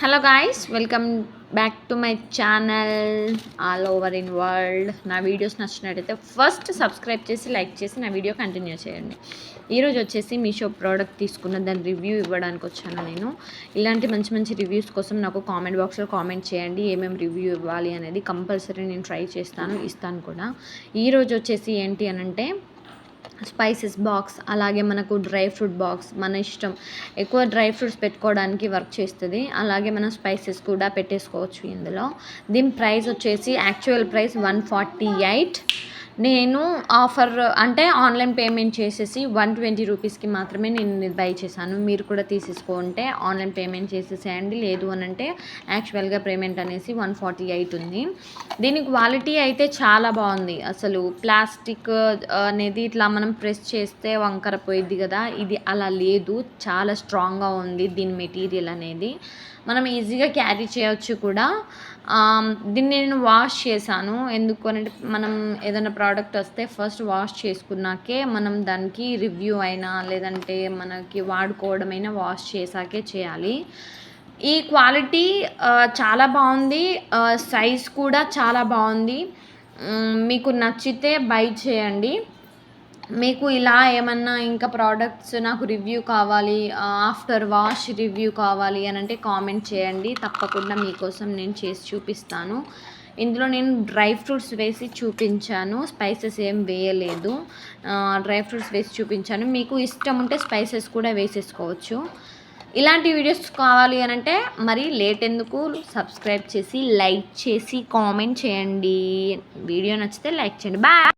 Hello guys, welcome back to my channel all over in world. నా videos నచ్చినట్టయితే first subscribe చేసి like చేసి నా వీడియో కంటిన్యూ చేయండి. ఈరోజు వచ్చేసి మీషో ప్రోడక్ట్ తీసుకున్న దాని రివ్యూ ఇవ్వడానికి వచ్చాను నేను. ఇలాంటి మంచి మంచి రివ్యూస్ కోసం నాకు కామెంట్ బాక్స్లో కామెంట్ చేయండి. ఏమేమి రివ్యూ ఇవ్వాలి అనేది కంపల్సరీ నేను ట్రై చేస్తాను, ఇస్తాను కూడా. ఈరోజు వచ్చేసి ఏంటి అనంటే స్పైసెస్ బాక్స్, అలాగే మనకు డ్రై ఫ్రూట్ బాక్స్. మన ఇష్టం, ఎక్కువ డ్రై ఫ్రూట్స్ పెట్టుకోవడానికి వర్క్ చేస్తుంది. అలాగే మనం స్పైసెస్ కూడా పెట్టేసుకోవచ్చు ఇందులో. దీని ప్రైస్ వచ్చేసి యాక్చువల్ ప్రైస్ 148. నేను ఆఫర్ అంటే ఆన్లైన్ పేమెంట్ చేసేసి 120 రూపీస్కి మాత్రమే నేను ఇది బై చేశాను. మీరు కూడా తీసేసుకుంటే ఆన్లైన్ పేమెంట్ చేసేసేయండి. లేదు అని అంటే యాక్చువల్గా పేమెంట్ అనేసి 148 ఉంది. దీని క్వాలిటీ అయితే చాలా బాగుంది. అసలు ప్లాస్టిక్ అనేది ఇట్లా మనం ప్రెస్ చేస్తే వంకర పోయిద్ది కదా, ఇది అలా లేదు. చాలా స్ట్రాంగ్గా ఉంది దీని మెటీరియల్ అనేది. మనం ఈజీగా క్యారీ చేయొచ్చు కూడా. దీన్ని నేను వాష్ చేశాను. ఎందుకు అంటే మనం ఏదైనా ప్రోడక్ట్ వస్తే ఫస్ట్ వాష్ చేసుకున్నాకే మనం దానికి రివ్యూ అయినా లేదంటే మనకి వాడుకోవడమైనా వాష్ చేసాకే చేయాలి. ఈ క్వాలిటీ చాలా బాగుంది. సైజ్ కూడా చాలా బాగుంది. మీకు నచ్చితే బై చేయండి. మీకు ఇలా ఏమన్నా ఇంకా ప్రోడక్ట్స్ నాకు రివ్యూ కావాలి, ఆఫ్టర్ వాష్ రివ్యూ కావాలి అని అంటే కామెంట్ చేయండి. తప్పకుండా మీకోసం నేను చేసి చూపిస్తాను. ఇందులో నేను డ్రై ఫ్రూట్స్ వేసి చూపించాను, స్పైసెస్ ఏం వేయలేదు. డ్రై ఫ్రూట్స్ వేసి చూపించాను. మీకు ఇష్టం ఉంటే స్పైసెస్ కూడా వేసేసుకోవచ్చు. ఇలాంటి వీడియోస్ కావాలి అని అంటే మరి లేట్ ఎందుకు, సబ్స్క్రైబ్ చేసి లైక్ చేసి కామెంట్ చేయండి. వీడియో నచ్చితే లైక్ చేయండి. బాయ్.